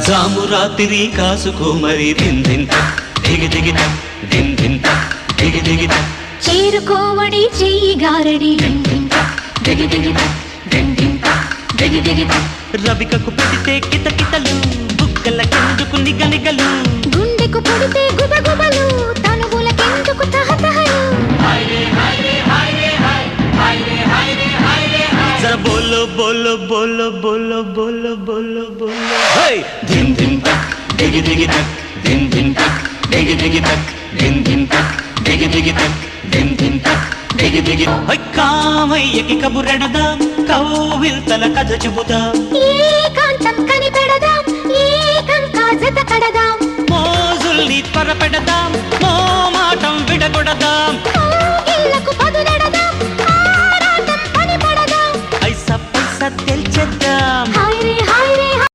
జాము రాత్రి కాసుకో మరి దిందింత దిగి దిగిత దిందింత దిగి దిగిత చేరుకోవడి చెయ్యి గారడి దిందింత దిగి దిగిత దిందింత దిగి దిగిత రవికకు పెడితే కితకితలు బుగ్గలకెందుకు నిగనిగలు గుండెకు పొడితే గుబగుబలు తనువులకెందుకు తహతహలు जरा बोलो बोलो बोलो बोलो बोलो बोलो बोलो हाय धिम धिम तक दिगी दिगी तक धिम धिम तक दिगी दिगी तक धिम धिम तक दिगी दिगी तक धिम धिम तक दिगी दिगी हाय కామయ్యకి కబురెడదాం కౌవిల్తల కథ చెబుదాం ఏకాంతం కనిపెడదాం ఏకంగా జత కడదాం మోజుల్ని త్వరపెడదాం మోమాటం విడగొడదాం